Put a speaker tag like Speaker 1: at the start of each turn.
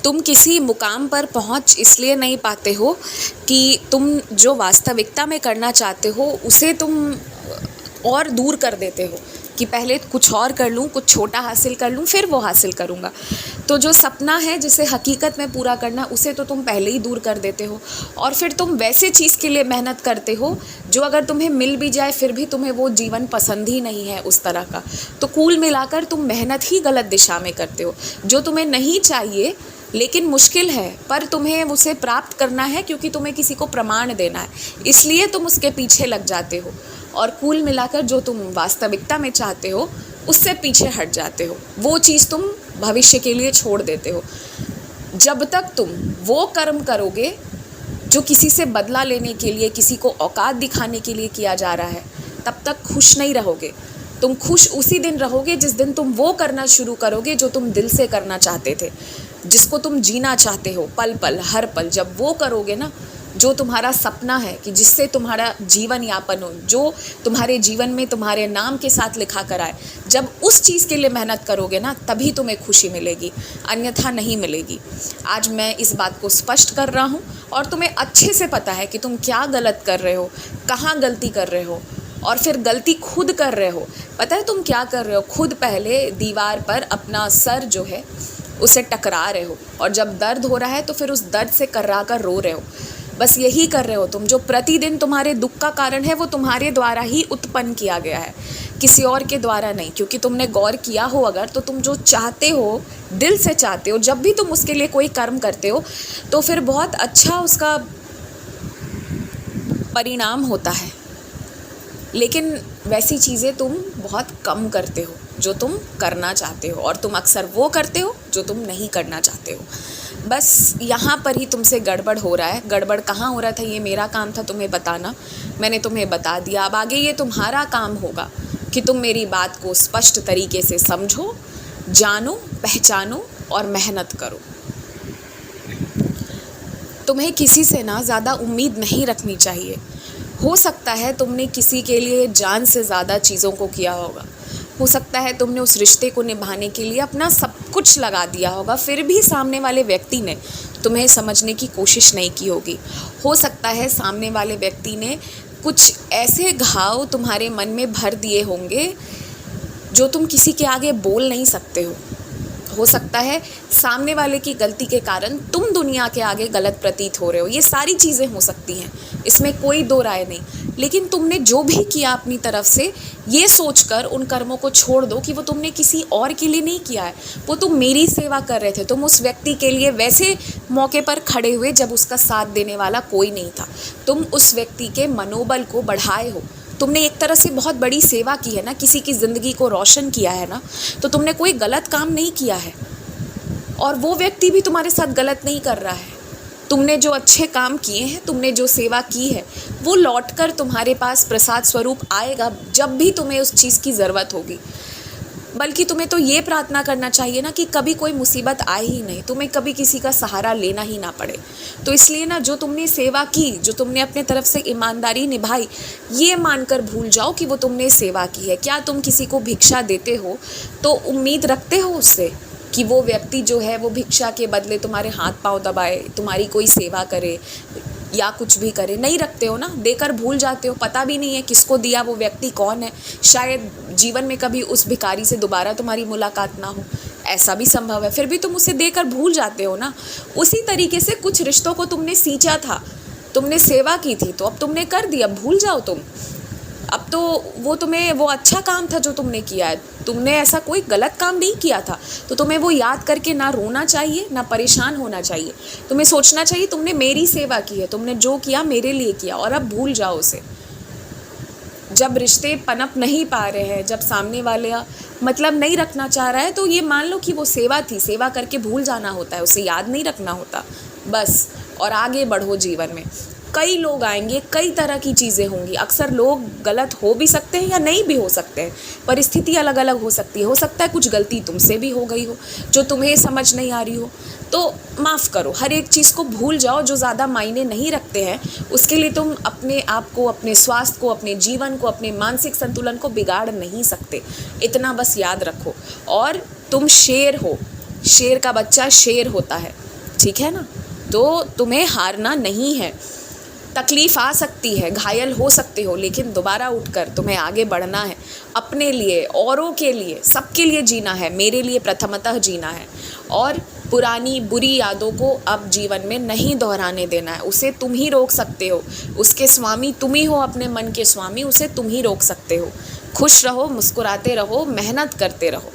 Speaker 1: तुम किसी मुकाम पर पहुंच इसलिए नहीं पाते हो कि तुम जो वास्तविकता में करना चाहते हो उसे तुम और दूर कर देते हो कि पहले कुछ और कर लूँ, कुछ छोटा हासिल कर लूँ, फिर वो हासिल करूँगा। तो जो सपना है जिसे हकीकत में पूरा करना, उसे तो तुम पहले ही दूर कर देते हो और फिर तुम वैसे चीज़ के लिए मेहनत करते हो जो अगर तुम्हें मिल भी जाए फिर भी तुम्हें वो जीवन पसंद ही नहीं है उस तरह का। तो कुल मिलाकर तुम मेहनत ही गलत दिशा में करते हो। जो तुम्हें नहीं चाहिए लेकिन मुश्किल है, पर तुम्हें उसे प्राप्त करना है क्योंकि तुम्हें किसी को प्रमाण देना है, इसलिए तुम उसके पीछे लग जाते हो। और कुल मिलाकर जो तुम वास्तविकता में चाहते हो उससे पीछे हट जाते हो। वो चीज़ तुम भविष्य के लिए छोड़ देते हो। जब तक तुम वो कर्म करोगे जो किसी से बदला लेने के लिए, किसी को औकात दिखाने के लिए किया जा रहा है, तब तक खुश नहीं रहोगे। तुम खुश उसी दिन रहोगे जिस दिन तुम वो करना शुरू करोगे जो तुम दिल से करना चाहते थे, जिसको तुम जीना चाहते हो पल पल, हर पल। जब वो करोगे ना, जो तुम्हारा सपना है कि जिससे तुम्हारा जीवन यापन हो, जो तुम्हारे जीवन में तुम्हारे नाम के साथ लिखा कराए, जब उस चीज़ के लिए मेहनत करोगे ना, तभी तुम्हें खुशी मिलेगी, अन्यथा नहीं मिलेगी। आज मैं इस बात को स्पष्ट कर रहा हूँ और तुम्हें अच्छे से पता है कि तुम क्या गलत कर रहे हो, कहाँ गलती कर रहे हो, और फिर गलती खुद कर रहे हो। पता है तुम क्या कर रहे हो? खुद पहले दीवार पर अपना सर जो है उसे टकरा रहे हो, और जब दर्द हो रहा है तो फिर उस दर्द से कर्रा कर रो रहे हो। बस यही कर रहे हो तुम। जो प्रतिदिन तुम्हारे दुख का कारण है वो तुम्हारे द्वारा ही उत्पन्न किया गया है, किसी और के द्वारा नहीं। क्योंकि तुमने गौर किया हो अगर, तो तुम जो चाहते हो, दिल से चाहते हो, जब भी तुम उसके लिए कोई कर्म करते हो तो फिर बहुत अच्छा उसका परिणाम होता है। लेकिन वैसी चीज़ें तुम बहुत कम करते हो जो तुम करना चाहते हो, और तुम अक्सर वो करते हो जो तुम नहीं करना चाहते हो। बस यहाँ पर ही तुमसे गड़बड़ हो रहा है। गड़बड़ कहाँ हो रहा था ये मेरा काम था तुम्हें बताना, मैंने तुम्हें बता दिया। अब आगे ये तुम्हारा काम होगा कि तुम मेरी बात को स्पष्ट तरीके से समझो, जानो, पहचानो और मेहनत करो। तुम्हें किसी से ना ज़्यादा उम्मीद नहीं रखनी चाहिए। हो सकता है तुमने किसी के लिए जान से ज़्यादा चीज़ों को किया होगा, हो सकता है तुमने उस रिश्ते को निभाने के लिए अपना सब कुछ लगा दिया होगा, फिर भी सामने वाले व्यक्ति ने तुम्हें समझने की कोशिश नहीं की होगी। हो सकता है सामने वाले व्यक्ति ने कुछ ऐसे घाव तुम्हारे मन में भर दिए होंगे जो तुम किसी के आगे बोल नहीं सकते हो सकता है सामने वाले की गलती के कारण तुम दुनिया के आगे गलत प्रतीत हो रहे हो। ये सारी चीज़ें हो सकती हैं, इसमें कोई दो राय नहीं। लेकिन तुमने जो भी किया अपनी तरफ से, ये सोचकर उन कर्मों को छोड़ दो कि वो तुमने किसी और के लिए नहीं किया है, वो तुम मेरी सेवा कर रहे थे। तुम उस व्यक्ति के लिए वैसे मौके पर खड़े हुए जब उसका साथ देने वाला कोई नहीं था। तुम उस व्यक्ति के मनोबल को बढ़ाए हो। तुमने एक तरह से बहुत बड़ी सेवा की है ना, किसी की ज़िंदगी को रोशन किया है ना, तो तुमने कोई गलत काम नहीं किया है। और वो व्यक्ति भी तुम्हारे साथ गलत नहीं कर रहा है। तुमने जो अच्छे काम किए हैं, तुमने जो सेवा की है, वो लौटकर तुम्हारे पास प्रसाद स्वरूप आएगा जब भी तुम्हें उस चीज़ की ज़रूरत होगी। बल्कि तुम्हें तो ये प्रार्थना करना चाहिए ना कि कभी कोई मुसीबत आए ही नहीं, तुम्हें कभी किसी का सहारा लेना ही ना पड़े। तो इसलिए ना, जो तुमने सेवा की, जो तुमने अपने तरफ से ईमानदारी निभाई, ये मानकर भूल जाओ कि वो तुमने सेवा की है। क्या तुम किसी को भिक्षा देते हो तो उम्मीद रखते हो उससे कि वो व्यक्ति जो है वो भिक्षा के बदले तुम्हारे हाथ पांव दबाए, तुम्हारी कोई सेवा करे या कुछ भी करे? नहीं रखते हो ना, देकर भूल जाते हो। पता भी नहीं है किसको दिया, वो व्यक्ति कौन है। शायद जीवन में कभी उस भिखारी से दोबारा तुम्हारी मुलाकात ना हो, ऐसा भी संभव है, फिर भी तुम उसे देकर भूल जाते हो ना। उसी तरीके से कुछ रिश्तों को तुमने सींचा था, तुमने सेवा की थी, तो अब तुमने कर दिया, भूल जाओ तुम। अब तो वो तुम्हें, वो अच्छा काम था जो तुमने किया है, तुमने ऐसा कोई गलत काम नहीं किया था। तो तुम्हें वो याद करके ना रोना चाहिए, ना परेशान होना चाहिए। तुम्हें सोचना चाहिए तुमने मेरी सेवा की है, तुमने जो किया मेरे लिए किया, और अब भूल जाओ उसे। जब रिश्ते पनप नहीं पा रहे हैं, जब सामने वाले मतलब नहीं रखना चाह रहा है, तो ये मान लो कि वो सेवा थी, सेवा करके भूल जाना होता है, उसे याद नहीं रखना होता बस। और आगे बढ़ो जीवन में। कई लोग आएंगे, कई तरह की चीज़ें होंगी। अक्सर लोग गलत हो भी सकते हैं या नहीं भी हो सकते हैं, परिस्थिति अलग अलग हो सकती है। हो सकता है कुछ गलती तुमसे भी हो गई हो जो तुम्हें समझ नहीं आ रही हो, तो माफ़ करो। हर एक चीज़ को भूल जाओ जो ज़्यादा मायने नहीं रखते हैं। उसके लिए तुम अपने आप को, अपने स्वास्थ्य को, अपने जीवन को, अपने मानसिक संतुलन को बिगाड़ नहीं सकते, इतना बस याद रखो। और तुम शेर हो, शेर का बच्चा शेर होता है। ठीक है ना। तो तुम्हें हारना नहीं है। तकलीफ़ आ सकती है, घायल हो सकते हो, लेकिन दोबारा उठकर तुम्हें आगे बढ़ना है। अपने लिए, औरों के लिए, सबके लिए जीना है, मेरे लिए प्रथमतः जीना है। और पुरानी बुरी यादों को अब जीवन में नहीं दोहराने देना है। उसे तुम ही रोक सकते हो। उसके स्वामी तुम ही हो, अपने मन के स्वामी, उसे तुम ही रोक सकते हो। खुश रहो, मुस्कुराते रहो, मेहनत करते रहो।